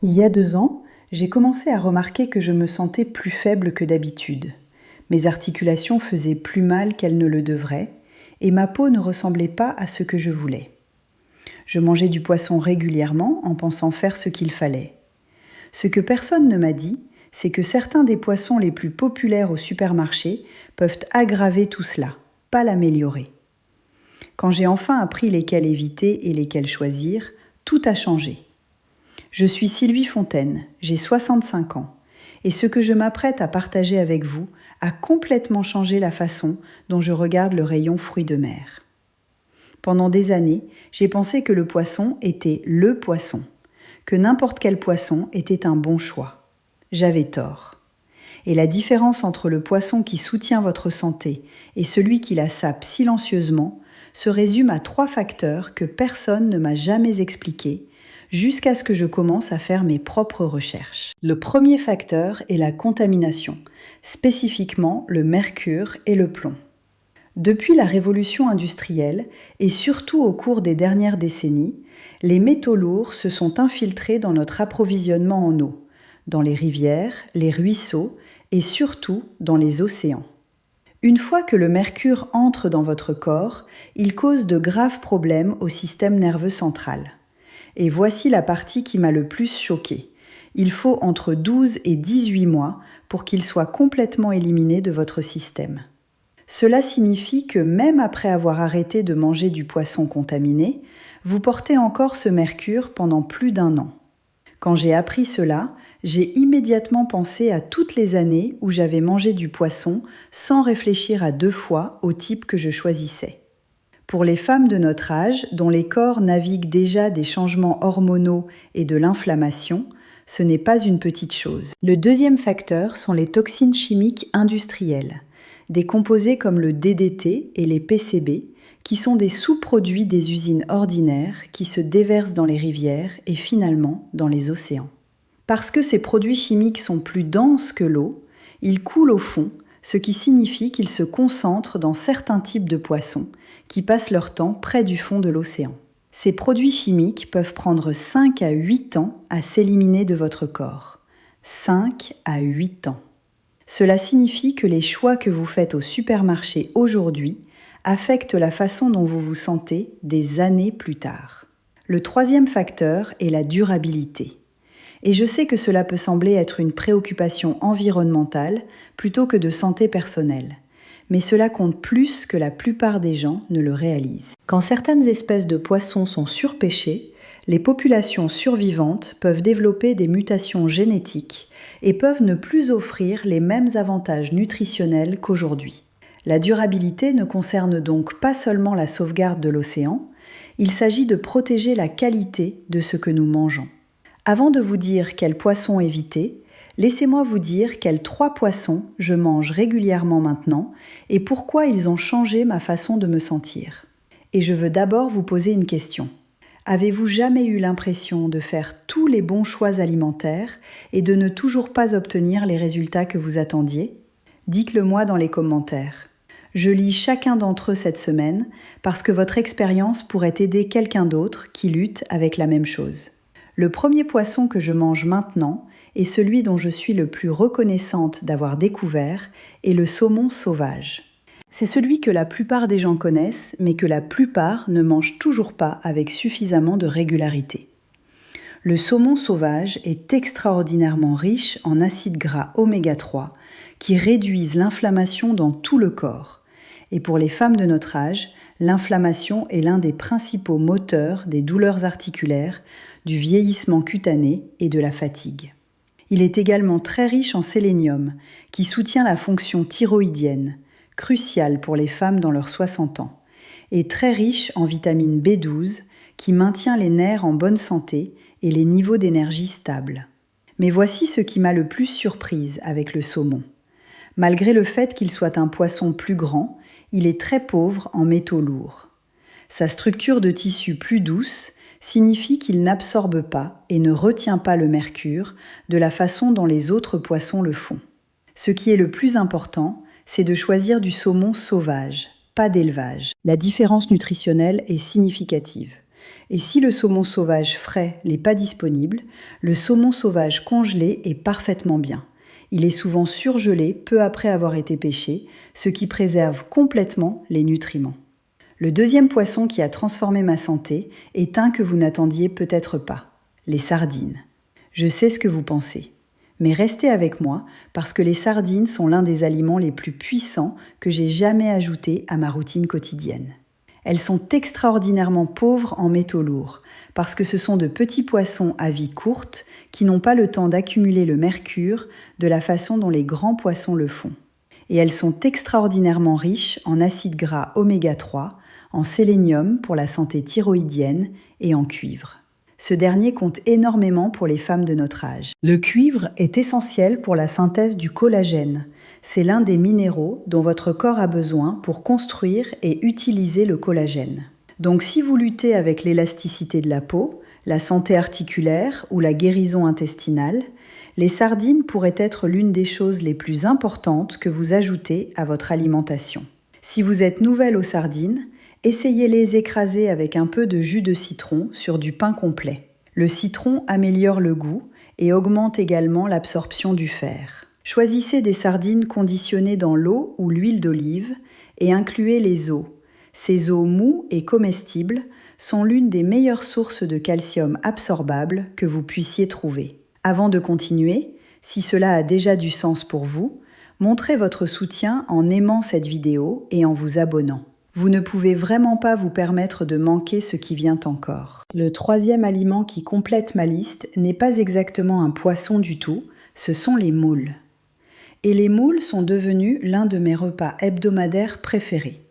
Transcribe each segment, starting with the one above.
Il y a 2 ans, j'ai commencé à remarquer que je me sentais plus faible que d'habitude. Mes articulations faisaient plus mal qu'elles ne le devraient, et ma peau ne ressemblait pas à ce que je voulais. Je mangeais du poisson régulièrement en pensant faire ce qu'il fallait. Ce que personne ne m'a dit, c'est que certains des poissons les plus populaires au supermarché peuvent aggraver tout cela, pas l'améliorer. Quand j'ai enfin appris lesquels éviter et lesquels choisir, tout a changé. Je suis Sylvie Fontaine, j'ai 65 ans, et ce que je m'apprête à partager avec vous a complètement changé la façon dont je regarde le rayon fruits de mer. Pendant des années, j'ai pensé que le poisson était le poisson, que n'importe quel poisson était un bon choix. J'avais tort. Et la différence entre le poisson qui soutient votre santé et celui qui la sape silencieusement se résume à 3 facteurs que personne ne m'a jamais expliqués jusqu'à ce que je commence à faire mes propres recherches. Le premier facteur est la contamination, spécifiquement le mercure et le plomb. Depuis la révolution industrielle, et surtout au cours des dernières décennies, les métaux lourds se sont infiltrés dans notre approvisionnement en eau, dans les rivières, les ruisseaux et surtout dans les océans. Une fois que le mercure entre dans votre corps, il cause de graves problèmes au système nerveux central. Et voici la partie qui m'a le plus choquée. Il faut entre 12 et 18 mois pour qu'il soit complètement éliminé de votre système. Cela signifie que même après avoir arrêté de manger du poisson contaminé, vous portez encore ce mercure pendant plus d'1 an. Quand j'ai appris cela, j'ai immédiatement pensé à toutes les années où j'avais mangé du poisson sans réfléchir à 2 fois au type que je choisissais. Pour les femmes de notre âge, dont les corps naviguent déjà des changements hormonaux et de l'inflammation, ce n'est pas une petite chose. Le deuxième facteur sont les toxines chimiques industrielles, des composés comme le DDT et les PCB, qui sont des sous-produits des usines ordinaires qui se déversent dans les rivières et finalement dans les océans. Parce que ces produits chimiques sont plus denses que l'eau, ils coulent au fond, ce qui signifie qu'ils se concentrent dans certains types de poissons qui passent leur temps près du fond de l'océan. Ces produits chimiques peuvent prendre 5 à 8 ans à s'éliminer de votre corps. 5 à 8 ans. Cela signifie que les choix que vous faites au supermarché aujourd'hui affectent la façon dont vous vous sentez des années plus tard. Le troisième facteur est la durabilité. Et je sais que cela peut sembler être une préoccupation environnementale plutôt que de santé personnelle. Mais cela compte plus que la plupart des gens ne le réalisent. Quand certaines espèces de poissons sont surpêchées, les populations survivantes peuvent développer des mutations génétiques et peuvent ne plus offrir les mêmes avantages nutritionnels qu'aujourd'hui. La durabilité ne concerne donc pas seulement la sauvegarde de l'océan, il s'agit de protéger la qualité de ce que nous mangeons. Avant de vous dire quels poissons éviter, laissez-moi vous dire quels 3 poissons je mange régulièrement maintenant et pourquoi ils ont changé ma façon de me sentir. Et je veux d'abord vous poser une question. Avez-vous jamais eu l'impression de faire tous les bons choix alimentaires et de ne toujours pas obtenir les résultats que vous attendiez ? Dites-le moi dans les commentaires. Je lis chacun d'entre eux cette semaine parce que votre expérience pourrait aider quelqu'un d'autre qui lutte avec la même chose. Le premier poisson que je mange maintenant et celui dont je suis le plus reconnaissante d'avoir découvert est le saumon sauvage. C'est celui que la plupart des gens connaissent, mais que la plupart ne mangent toujours pas avec suffisamment de régularité. Le saumon sauvage est extraordinairement riche en acides gras oméga 3 qui réduisent l'inflammation dans tout le corps. Et pour les femmes de notre âge, l'inflammation est l'un des principaux moteurs des douleurs articulaires, du vieillissement cutané et de la fatigue. Il est également très riche en sélénium, qui soutient la fonction thyroïdienne, cruciale pour les femmes dans leurs 60 ans, et très riche en vitamine B12, qui maintient les nerfs en bonne santé et les niveaux d'énergie stables. Mais voici ce qui m'a le plus surprise avec le saumon. Malgré le fait qu'il soit un poisson plus grand, il est très pauvre en métaux lourds. Sa structure de tissu plus douce signifie qu'il n'absorbe pas et ne retient pas le mercure de la façon dont les autres poissons le font. Ce qui est le plus important, c'est de choisir du saumon sauvage, pas d'élevage. La différence nutritionnelle est significative. Et si le saumon sauvage frais n'est pas disponible, le saumon sauvage congelé est parfaitement bien. Il est souvent surgelé peu après avoir été pêché, ce qui préserve complètement les nutriments. Le deuxième poisson qui a transformé ma santé est un que vous n'attendiez peut-être pas, les sardines. Je sais ce que vous pensez, mais restez avec moi parce que les sardines sont l'un des aliments les plus puissants que j'ai jamais ajoutés à ma routine quotidienne. Elles sont extraordinairement pauvres en métaux lourds parce que ce sont de petits poissons à vie courte qui n'ont pas le temps d'accumuler le mercure de la façon dont les grands poissons le font. Et elles sont extraordinairement riches en acides gras oméga 3, en sélénium pour la santé thyroïdienne et en cuivre. Ce dernier compte énormément pour les femmes de notre âge. Le cuivre est essentiel pour la synthèse du collagène. C'est l'un des minéraux dont votre corps a besoin pour construire et utiliser le collagène. Donc si vous luttez avec l'élasticité de la peau, la santé articulaire ou la guérison intestinale, les sardines pourraient être l'une des choses les plus importantes que vous ajoutez à votre alimentation. Si vous êtes nouvelle aux sardines, essayez-les écraser avec un peu de jus de citron sur du pain complet. Le citron améliore le goût et augmente également l'absorption du fer. Choisissez des sardines conditionnées dans l'eau ou l'huile d'olive et incluez les os. Ces os mous et comestibles sont l'une des meilleures sources de calcium absorbable que vous puissiez trouver. Avant de continuer, si cela a déjà du sens pour vous, montrez votre soutien en aimant cette vidéo et en vous abonnant. Vous ne pouvez vraiment pas vous permettre de manquer ce qui vient encore. Le troisième aliment qui complète ma liste n'est pas exactement un poisson du tout, ce sont les moules. Et les moules sont devenues l'un de mes repas hebdomadaires préférés.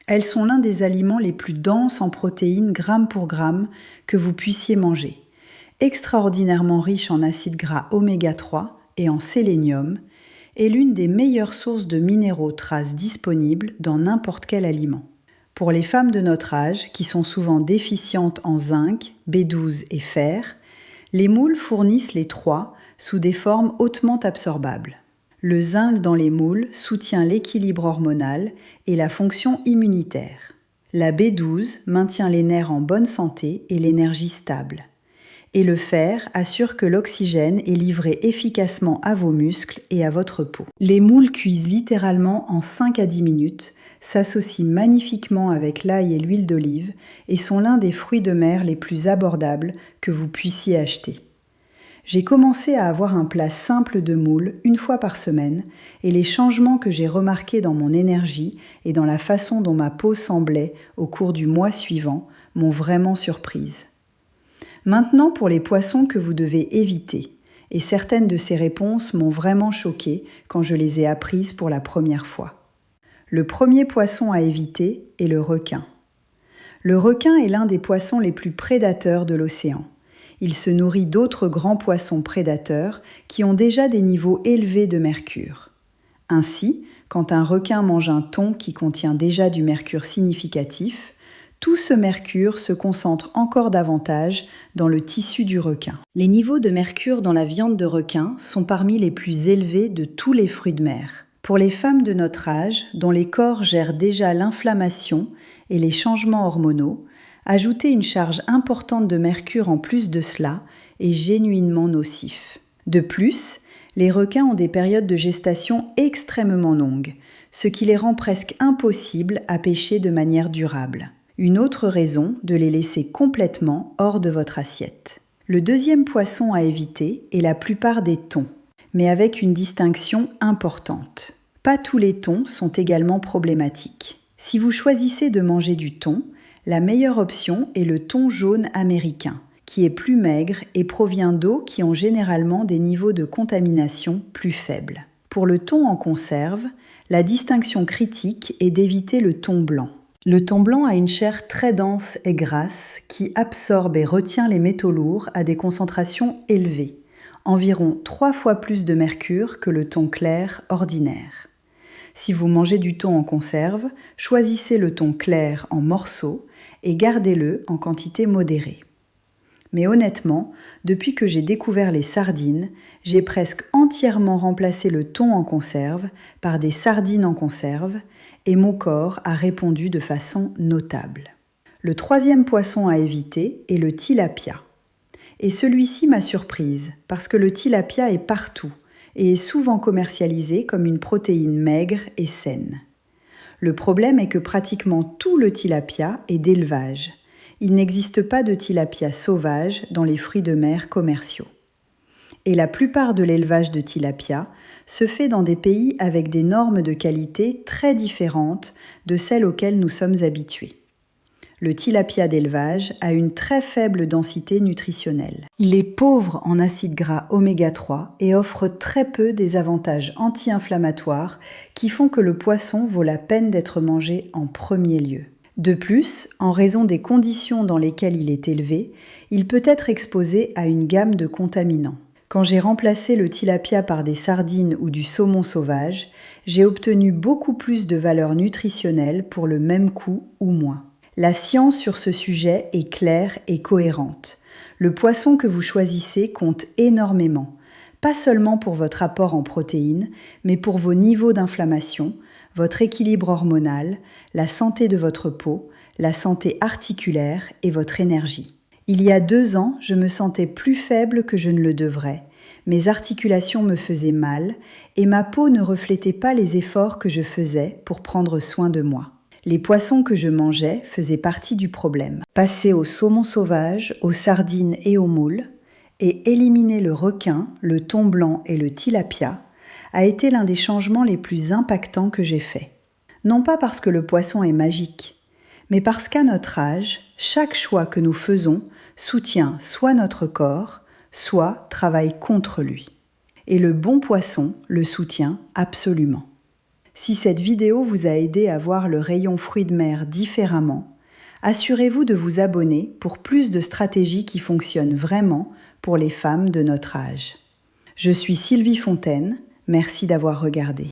Elles sont l'un des aliments les plus denses en protéines gramme pour gramme que vous puissiez manger. Extraordinairement riches en acides gras oméga 3 et en sélénium, est l'une des meilleures sources de minéraux traces disponibles dans n'importe quel aliment. Pour les femmes de notre âge, qui sont souvent déficientes en zinc, B12 et fer, les moules fournissent les trois sous des formes hautement absorbables. Le zinc dans les moules soutient l'équilibre hormonal et la fonction immunitaire. La B12 maintient les nerfs en bonne santé et l'énergie stable. Et le fer assure que l'oxygène est livré efficacement à vos muscles et à votre peau. Les moules cuisent littéralement en 5 à 10 minutes, s'associent magnifiquement avec l'ail et l'huile d'olive et sont l'un des fruits de mer les plus abordables que vous puissiez acheter. J'ai commencé à avoir un plat simple de moules une fois par semaine et les changements que j'ai remarqués dans mon énergie et dans la façon dont ma peau semblait au cours du mois suivant m'ont vraiment surprise. Maintenant pour les poissons que vous devez éviter, et certaines de ces réponses m'ont vraiment choquée quand je les ai apprises pour la première fois. Le premier poisson à éviter est le requin. Le requin est l'un des poissons les plus prédateurs de l'océan. Il se nourrit d'autres grands poissons prédateurs qui ont déjà des niveaux élevés de mercure. Ainsi, quand un requin mange un thon qui contient déjà du mercure significatif, tout ce mercure se concentre encore davantage dans le tissu du requin. Les niveaux de mercure dans la viande de requin sont parmi les plus élevés de tous les fruits de mer. Pour les femmes de notre âge, dont les corps gèrent déjà l'inflammation et les changements hormonaux, ajouter une charge importante de mercure en plus de cela est genuinement nocif. De plus, les requins ont des périodes de gestation extrêmement longues, ce qui les rend presque impossibles à pêcher de manière durable. Une autre raison de les laisser complètement hors de votre assiette. Le deuxième poisson à éviter est la plupart des thons, mais avec une distinction importante. Pas tous les thons sont également problématiques. Si vous choisissez de manger du thon, la meilleure option est le thon jaune américain, qui est plus maigre et provient d'eaux qui ont généralement des niveaux de contamination plus faibles. Pour le thon en conserve, la distinction critique est d'éviter le thon blanc. Le thon blanc a une chair très dense et grasse qui absorbe et retient les métaux lourds à des concentrations élevées, environ 3 fois plus de mercure que le thon clair ordinaire. Si vous mangez du thon en conserve, choisissez le thon clair en morceaux et gardez-le en quantité modérée. Mais honnêtement, depuis que j'ai découvert les sardines, j'ai presque entièrement remplacé le thon en conserve par des sardines en conserve et mon corps a répondu de façon notable. Le troisième poisson à éviter est le tilapia. Et celui-ci m'a surprise parce que le tilapia est partout et est souvent commercialisé comme une protéine maigre et saine. Le problème est que pratiquement tout le tilapia est d'élevage. Il n'existe pas de tilapia sauvage dans les fruits de mer commerciaux. Et la plupart de l'élevage de tilapia se fait dans des pays avec des normes de qualité très différentes de celles auxquelles nous sommes habitués. Le tilapia d'élevage a une très faible densité nutritionnelle. Il est pauvre en acides gras oméga 3 et offre très peu des avantages anti-inflammatoires qui font que le poisson vaut la peine d'être mangé en premier lieu. De plus, en raison des conditions dans lesquelles il est élevé, il peut être exposé à une gamme de contaminants. Quand j'ai remplacé le tilapia par des sardines ou du saumon sauvage, j'ai obtenu beaucoup plus de valeur nutritionnelle pour le même coût ou moins. La science sur ce sujet est claire et cohérente. Le poisson que vous choisissez compte énormément, pas seulement pour votre apport en protéines, mais pour vos niveaux d'inflammation, votre équilibre hormonal, la santé de votre peau, la santé articulaire et votre énergie. Il y a 2 ans, je me sentais plus faible que je ne le devrais. Mes articulations me faisaient mal et ma peau ne reflétait pas les efforts que je faisais pour prendre soin de moi. Les poissons que je mangeais faisaient partie du problème. Passer au saumon sauvage, aux sardines et aux moules, et éliminer le requin, le thon blanc et le tilapia, a été l'un des changements les plus impactants que j'ai faits. Non pas parce que le poisson est magique, mais parce qu'à notre âge, chaque choix que nous faisons soutient soit notre corps, soit travaille contre lui. Et le bon poisson le soutient absolument. Si cette vidéo vous a aidé à voir le rayon fruits de mer différemment, assurez-vous de vous abonner pour plus de stratégies qui fonctionnent vraiment pour les femmes de notre âge. Je suis Sylvie Fontaine, merci d'avoir regardé.